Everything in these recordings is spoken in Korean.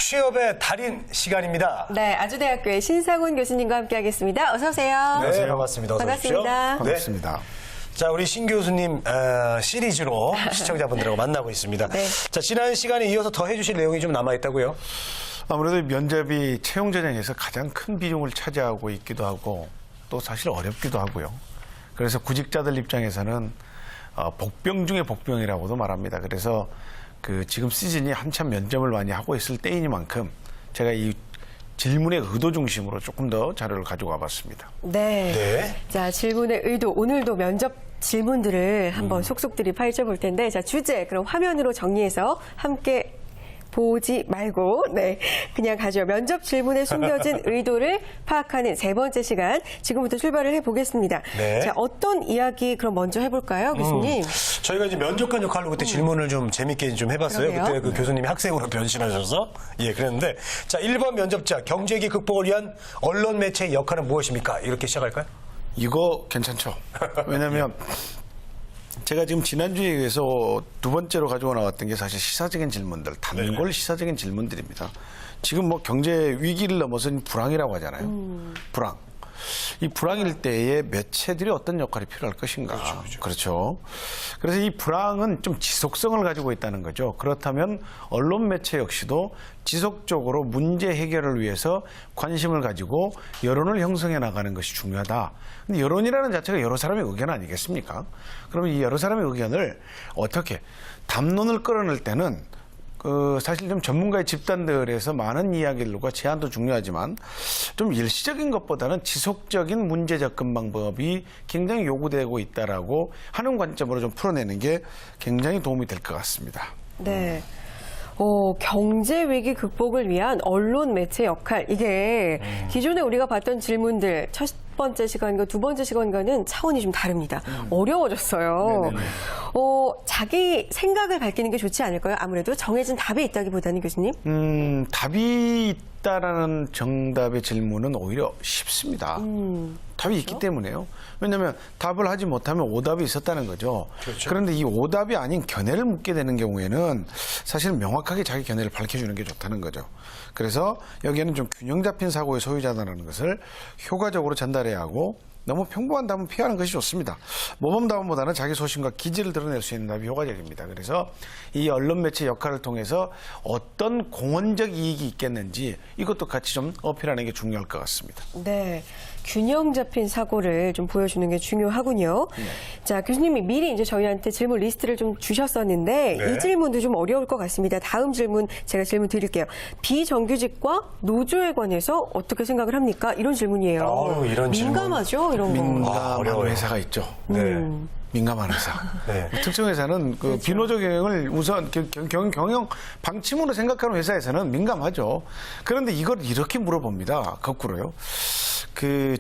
취업의 달인 시간입니다. 네, 아주대학교의 신상훈 교수님과 함께하겠습니다. 어서 오세요. 네, 반갑습니다. 어서 오십시오. 반갑습니다. 반갑습니다. 자, 우리 신 교수님 시리즈로 시청자분들하고 만나고 있습니다. 네. 자, 지난 시간에 이어서 더 해주실 내용이 좀 남아있다고요? 아무래도 면접이 채용 전형에서 가장 큰 비중을 차지하고 있기도 하고 또 사실 어렵기도 하고요. 그래서 구직자들 입장에서는 복병 중에 복병이라고도 말합니다. 그래서 지금 시즌이 한참 면접을 많이 하고 있을 때이니만큼 제가 이 질문의 의도 중심으로 조금 더 자료를 가지고 와봤습니다. 네. 네. 자, 질문의 의도. 오늘도 면접 질문들을 한번 속속들이 파헤쳐볼 텐데, 자, 주제, 그럼 화면으로 정리해서 함께 보지 말고, 네, 그냥 가죠. 면접 질문에 숨겨진 의도를 파악하는 세 번째 시간, 지금부터 출발을 해보겠습니다. 네. 자, 어떤 이야기 그럼 먼저 해볼까요, 교수님? 저희가 이제 면접관 역할로 그때 질문을 좀 재밌게 좀 해봤어요. 그러게요. 그때 그 교수님이 학생으로 변신하셔서. 예, 그랬는데. 자, 1번 면접자, 경제위기 극복을 위한 언론 매체의 역할은 무엇입니까? 이렇게 시작할까요? 이거 괜찮죠? 왜냐하면 제가 지금 지난주에 의해서 두 번째로 가지고 나왔던 게 사실 시사적인 질문들, 단골 시사적인 질문들입니다. 지금 뭐 경제 위기를 넘어선 불황이라고 하잖아요. 불황. 이 불황일 때에 매체들이 어떤 역할이 필요할 것인가. 그렇죠. 그래서 이 불황은 좀 지속성을 가지고 있다는 거죠. 그렇다면 언론 매체 역시도 지속적으로 문제 해결을 위해서 관심을 가지고 여론을 형성해 나가는 것이 중요하다. 근데 여론이라는 자체가 여러 사람의 의견 아니겠습니까? 그러면 이 여러 사람의 의견을 어떻게 담론을 끌어낼 때는 사실 좀 전문가의 집단들에서 많은 이야기들과 제안도 중요하지만 좀 일시적인 것보다는 지속적인 문제 접근 방법이 굉장히 요구되고 있다라고 하는 관점으로 좀 풀어내는 게 굉장히 도움이 될 것 같습니다. 네. 경제 위기 극복을 위한 언론 매체 역할, 이게 기존에 우리가 봤던 질문들 첫 번째 시간과 두 번째 시간과는 차원이 좀 다릅니다. 어려워졌어요. 자기 생각을 밝히는 게 좋지 않을까요? 아무래도 정해진 답이 있다기보다는, 교수님? 답이 있다라는 정답의 질문은 오히려 쉽습니다. 답이 있기 때문에요. 왜냐하면 답을 하지 못하면 오답이 있었다는 거죠. 그렇죠. 그런데 이 오답이 아닌 견해를 묻게 되는 경우에는 사실 명확하게 자기 견해를 밝혀주는 게 좋다는 거죠. 그래서 여기에는 좀 균형 잡힌 사고의 소유자다라는 것을 효과적으로 전달해야 하고 너무 평범한 답은 피하는 것이 좋습니다. 모범 답안보다는 자기 소신과 기질을 드러낼 수 있는 답이 효과적입니다. 그래서 이 언론 매체 역할을 통해서 어떤 공헌적 이익이 있겠는지 이것도 같이 좀 어필하는 게 중요할 것 같습니다. 네. 균형 잡힌 사고를 좀 보여주는 게 중요하군요. 네. 자, 교수님이 미리 이제 저희한테 질문 리스트를 좀 주셨었는데, 네. 이 질문도 좀 어려울 것 같습니다. 다음 질문, 제가 질문 드릴게요. 비정규직과 노조에 관해서 어떻게 생각을 합니까? 이런 질문이에요. 이런 질문. 민감하죠, 이런 거. 민감한 어려워요. 회사가 있죠. 네. 민감한 회사. 네. 특정 회사는 비노조 경영을 우선 경영 방침으로 생각하는 회사에서는 민감하죠. 그런데 이걸 이렇게 물어봅니다. 거꾸로요.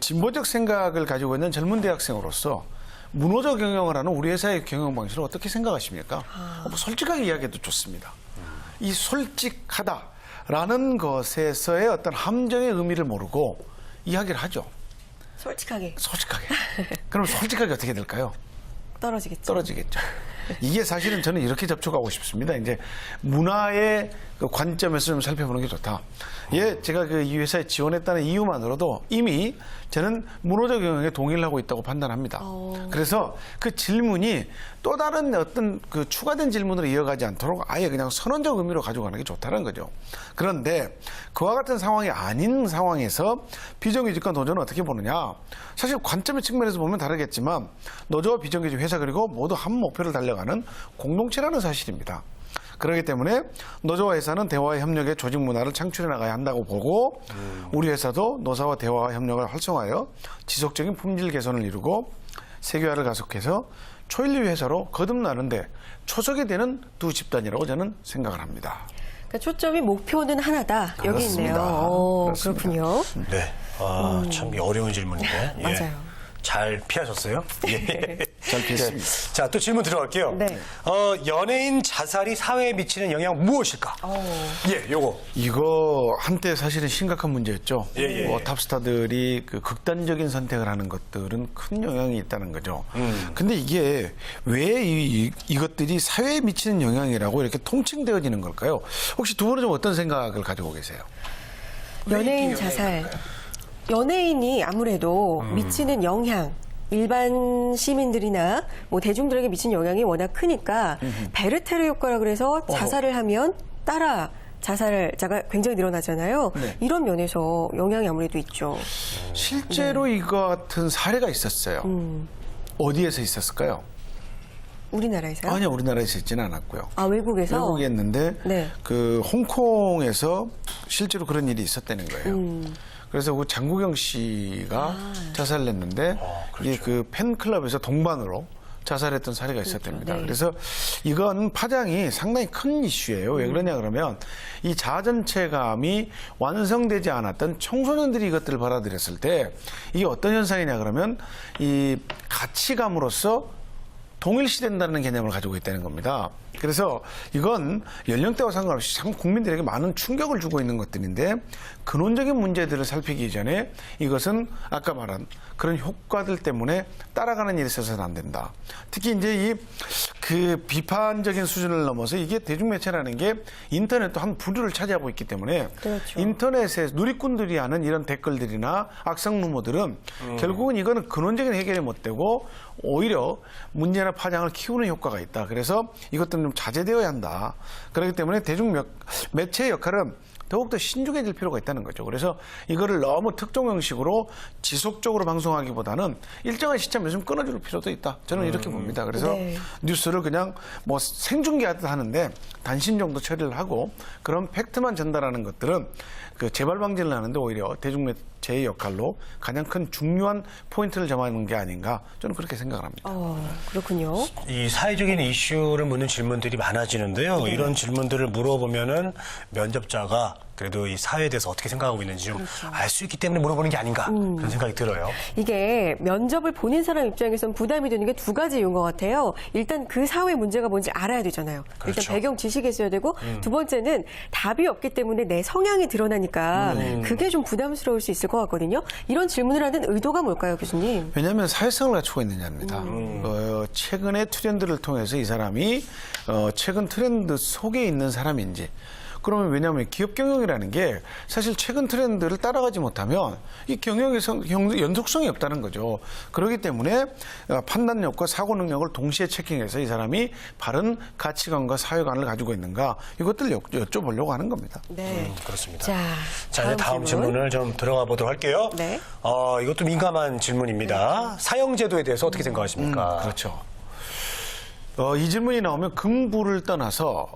진보적 생각을 가지고 있는 젊은 대학생으로서 무노조 경영을 하는 우리 회사의 경영 방식을 어떻게 생각하십니까? 솔직하게 이야기해도 좋습니다. 이 솔직하다라는 것에서의 어떤 함정의 의미를 모르고 이야기를 하죠. 솔직하게. 솔직하게. 그럼 솔직하게 어떻게 될까요? 떨어지겠죠. 이게 사실은 저는 이렇게 접촉하고 싶습니다. 이제 문화의 관점에서 좀 살펴보는 게 좋다. 제가 이 회사에 지원했다는 이유만으로도 이미 저는 무노조 경영에 동의를 하고 있다고 판단합니다. 그래서 그 질문이 또 다른 어떤 추가된 질문으로 이어가지 않도록 아예 그냥 선언적 의미로 가져가는 게 좋다는 거죠. 그런데 그와 같은 상황이 아닌 상황에서 비정규직과 노조는 어떻게 보느냐? 사실 관점의 측면에서 보면 다르겠지만 노조와 비정규직 회사 그리고 모두 한 목표를 달려가는 공동체라는 사실입니다. 그렇기 때문에 노조와 회사는 대화와 협력의 조직 문화를 창출해 나가야 한다고 보고 우리 회사도 노사와 대화와 협력을 활성화하여 지속적인 품질 개선을 이루고 세계화를 가속해서 초일류 회사로 거듭나는데 초석이 되는 두 집단이라고 저는 생각을 합니다. 그러니까 초점이 목표는 하나다. 여기 그렇습니다. 있네요. 그렇습니다. 그렇군요. 네. 참 어려운 질문인데. 예. 맞아요. 잘 피하셨어요? 예. 잘 피했습니다. 자, 또 질문 들어갈게요. 네. 연예인 자살이 사회에 미치는 영향 무엇일까? 예, 요거. 이거 한때 사실은 심각한 문제였죠. 예, 예. 탑스타들이 그 극단적인 선택을 하는 것들은 큰 영향이 있다는 거죠. 근데 이게 왜 이것들이 사회에 미치는 영향이라고 이렇게 통칭되어지는 걸까요? 혹시 두 분은 좀 어떤 생각을 가지고 계세요? 연예인 자살. 연예인이 아무래도 미치는 영향, 일반 시민들이나 뭐 대중들에게 미치는 영향이 워낙 크니까 베르테르 효과라 그래서 자살을 하면 따라 자살자가 굉장히 늘어나잖아요. 네. 이런 면에서 영향이 아무래도 있죠. 실제로 이거 같은 사례가 있었어요. 어디에서 있었을까요? 우리나라에서요? 아니요, 우리나라에서 있지는 않았고요. 아, 외국에서? 외국에 있는데 네. 그 홍콩에서 실제로 그런 일이 있었다는 거예요. 그래서 그 장국영 씨가 자살을 했는데 이게 그 팬클럽에서 동반으로 자살했던 사례가 있었답니다. 네. 그래서 이건 파장이 상당히 큰 이슈예요. 왜 그러냐 그러면 이 자아전체감이 완성되지 않았던 청소년들이 이것들을 받아들였을 때 이게 어떤 현상이냐 그러면 이 가치감으로서 동일시된다는 개념을 가지고 있다는 겁니다. 그래서 이건 연령대와 상관없이 참 국민들에게 많은 충격을 주고 있는 것들인데 근원적인 문제들을 살피기 전에 이것은 아까 말한 그런 효과들 때문에 따라가는 일이 있어서는 안 된다. 특히 이제 그 비판적인 수준을 넘어서 이게 대중매체라는 게 인터넷도 한 부류를 차지하고 있기 때문에 그렇죠. 인터넷에 누리꾼들이 하는 이런 댓글들이나 악성 루머들은 결국은 이거는 근원적인 해결이 못 되고 오히려 문제나 파장을 키우는 효과가 있다. 그래서 이것들은 좀 자제되어야 한다. 그렇기 때문에 대중매체의 역할은 더욱더 신중해질 필요가 있다는 거죠. 그래서 이거를 너무 특종 형식으로 지속적으로 방송하기보다는 일정한 시점에 좀 끊어줄 필요도 있다. 저는 이렇게 봅니다. 그래서 네. 뉴스를 그냥 뭐 생중계하듯 하는데 단신 정도 처리를 하고 그런 팩트만 전달하는 것들은 그 재발 방지를 하는데 오히려 대중매체의 역할로 가장 큰 중요한 포인트를 점하는 게 아닌가 저는 그렇게 생각을 합니다. 그렇군요. 이 사회적인 이슈를 묻는 질문들이 많아지는데요. 이런 질문들을 물어보면은 면접자가 그래도 이 사회에 대해서 어떻게 생각하고 있는지 좀 알 수 있기 때문에 물어보는 게 아닌가 그런 생각이 들어요. 이게 면접을 보는 사람 입장에서는 부담이 되는 게 두 가지 이유인 것 같아요. 일단 그 사회 문제가 뭔지 알아야 되잖아요. 그렇죠. 일단 배경 지식이 있어야 되고 두 번째는 답이 없기 때문에 내 성향이 드러나니까 그게 좀 부담스러울 수 있을 것 같거든요. 이런 질문을 하는 의도가 뭘까요, 교수님? 왜냐하면 사회성을 갖추고 있느냐입니다. 최근의 트렌드를 통해서 이 사람이 최근 트렌드 속에 있는 사람인지 그러면 왜냐하면 기업 경영이라는 게 사실 최근 트렌드를 따라가지 못하면 이 경영의 연속성이 없다는 거죠. 그렇기 때문에 판단력과 사고 능력을 동시에 체킹해서 이 사람이 바른 가치관과 사회관을 가지고 있는가 이것들을 여쭤보려고 하는 겁니다. 네. 그렇습니다. 자, 이제 다음 질문을 좀 들어가 보도록 할게요. 네. 이것도 민감한 질문입니다. 사형제도에 대해서 어떻게 생각하십니까? 그렇죠. 이 질문이 나오면 긍부를 떠나서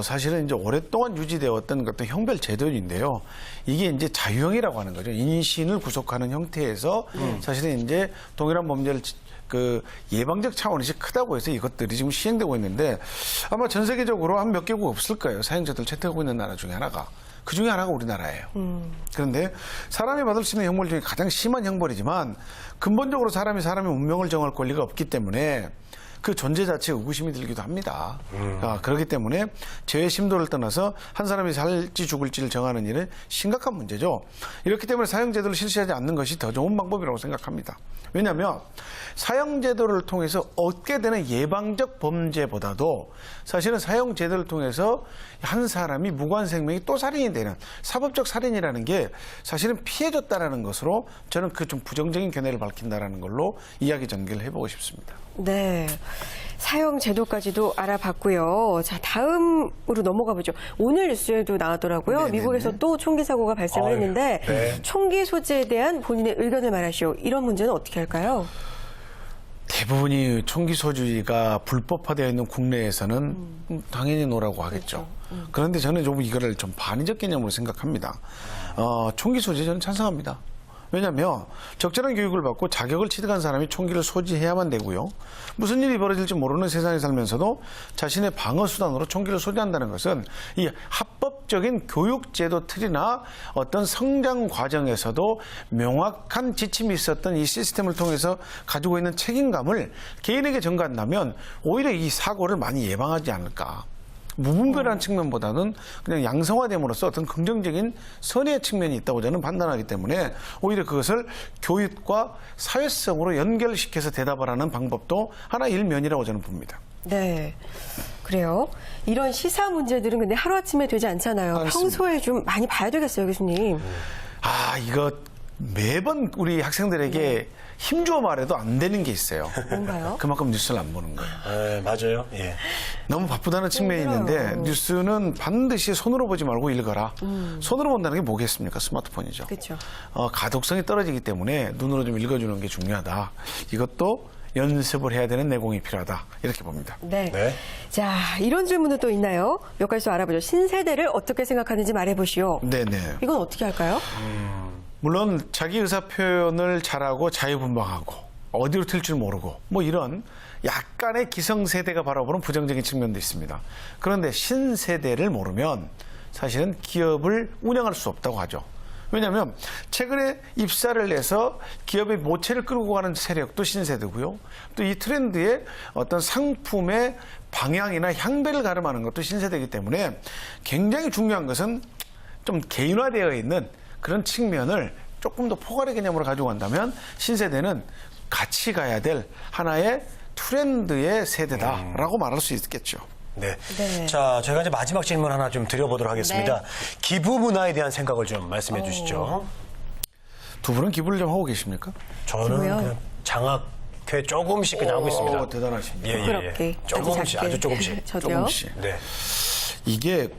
사실은 이제 오랫동안 유지되었던 어떤 형별 제도인데요. 이게 이제 자유형이라고 하는 거죠. 인신을 구속하는 형태에서 사실은 이제 동일한 범죄를 그 예방적 차원이 크다고 해서 이것들이 지금 시행되고 있는데 아마 전 세계적으로 한 몇 개국 없을 거예요. 사형제도를 채택하고 있는 나라 중에 하나가. 그 중에 하나가 우리나라예요. 그런데 사람이 받을 수 있는 형벌 중에 가장 심한 형벌이지만 근본적으로 사람이 사람의 운명을 정할 권리가 없기 때문에 그 존재 자체에 의구심이 들기도 합니다. 그렇기 때문에 죄의 심도를 떠나서 한 사람이 살지 죽을지를 정하는 일은 심각한 문제죠. 이렇기 때문에 사형제도를 실시하지 않는 것이 더 좋은 방법이라고 생각합니다. 왜냐하면 사형제도를 통해서 얻게 되는 예방적 범죄보다도 사실은 사형제도를 통해서 한 사람이 무고한 생명이 또 살인이 되는 사법적 살인이라는 게 사실은 피해졌다라는 것으로 저는 그 좀 부정적인 견해를 밝힌다라는 걸로 이야기 전개를 해보고 싶습니다. 네. 사형 제도까지도 알아봤고요. 자, 다음으로 넘어가 보죠. 오늘 뉴스에도 나왔더라고요. 네네네. 미국에서 또 총기 사고가 발생을 아유, 했는데 네. 총기 소지에 대한 본인의 의견을 말하시오. 이런 문제는 어떻게 할까요? 대부분이 총기 소지가 불법화되어 있는 국내에서는 당연히 노라고 하겠죠. 그런데 저는 좀 이거를 좀 반의적 개념으로 생각합니다. 총기 소지 저는 찬성합니다. 왜냐하면 적절한 교육을 받고 자격을 취득한 사람이 총기를 소지해야만 되고요. 무슨 일이 벌어질지 모르는 세상에 살면서도 자신의 방어 수단으로 총기를 소지한다는 것은 이 합법 지속적인 교육제도 틀이나 어떤 성장 과정에서도 명확한 지침이 있었던 이 시스템을 통해서 가지고 있는 책임감을 개인에게 전가한다면 오히려 이 사고를 많이 예방하지 않을까. 무분별한 측면보다는 그냥 양성화됨으로써 어떤 긍정적인 선의의 측면이 있다고 저는 판단하기 때문에 오히려 그것을 교육과 사회성으로 연결시켜서 대답을 하는 방법도 하나의 일면이라고 저는 봅니다. 네. 그래요. 이런 시사 문제들은 근데 하루아침에 되지 않잖아요. 맞습니다. 평소에 좀 많이 봐야 되겠어요, 교수님. 이거 매번 우리 학생들에게 힘주어 말해도 안 되는 게 있어요. 뭔가요? 그만큼 뉴스를 안 보는 거예요. 네, 맞아요. 예. 너무 바쁘다는 측면이 힘들어요. 있는데 뉴스는 반드시 손으로 보지 말고 읽어라. 손으로 본다는 게 뭐겠습니까? 스마트폰이죠. 그렇죠. 가독성이 떨어지기 때문에 눈으로 좀 읽어주는 게 중요하다. 이것도 연습을 해야 되는 내공이 필요하다. 이렇게 봅니다. 네. 네. 자, 이런 질문도 또 있나요? 몇 가지 또 알아보죠. 신세대를 어떻게 생각하는지 말해보시오. 네네. 이건 어떻게 할까요? 물론 자기 의사 표현을 잘하고 자유분방하고 어디로 튈 줄 모르고 뭐 이런 약간의 기성세대가 바라보는 부정적인 측면도 있습니다. 그런데 신세대를 모르면 사실은 기업을 운영할 수 없다고 하죠. 왜냐하면 최근에 입사를 해서 기업의 모체를 끌고 가는 세력도 신세대고요. 또 이 트렌드의 어떤 상품의 방향이나 향배를 가름하는 것도 신세대이기 때문에 굉장히 중요한 것은 좀 개인화되어 있는 그런 측면을 조금 더 포괄의 개념으로 가지고 간다면 신세대는 같이 가야 될 하나의 트렌드의 세대다라고 말할 수 있겠죠. 네. 네. 자, 저희가 이제 마지막 질문 하나 좀 드려보도록 하겠습니다. 네. 기부 문화에 대한 생각을 좀 말씀해 주시죠. 두 분은 기부를 좀 하고 계십니까? 저는 기부요? 그냥 장학회 조금씩 그냥 하고 있습니다. 대단하십니다. 예, 예, 부끄럽게. 예. 조금씩, 작게. 아주 조금씩. 저도요. 조금씩. 네. 이게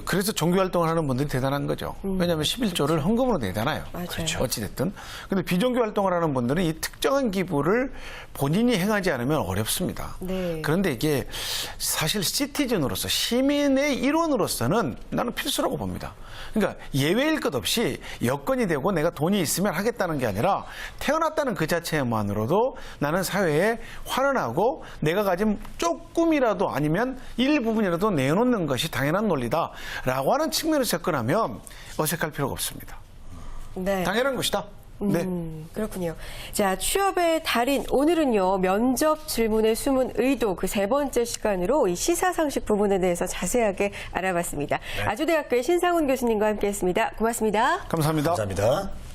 그래서 종교 활동을 하는 분들이 대단한 거죠. 왜냐하면 11조를 헌금으로 내잖아요. 맞아요. 그렇죠. 어찌됐든. 근데 비종교 활동을 하는 분들은 이 특정한 기부를 본인이 행하지 않으면 어렵습니다. 네. 그런데 이게 사실 시티즌으로서 시민의 일원으로서는 나는 필수라고 봅니다. 그러니까 예외일 것 없이 여건이 되고 내가 돈이 있으면 하겠다는 게 아니라 태어났다는 그 자체만으로도 나는 사회에 환원하고 내가 가진 조금이라도 아니면 일부분이라도 내놓는 것이 당연한 논리다라고 하는 측면에서 접근하면 어색할 필요가 없습니다. 네. 당연한 것이다. 네. 그렇군요. 자, 취업의 달인 오늘은요 면접 질문의 숨은 의도 그 세 번째 시간으로 이 시사상식 부분에 대해서 자세하게 알아봤습니다. 아주대학교의 신상훈 교수님과 함께했습니다. 고맙습니다. 감사합니다. 감사합니다.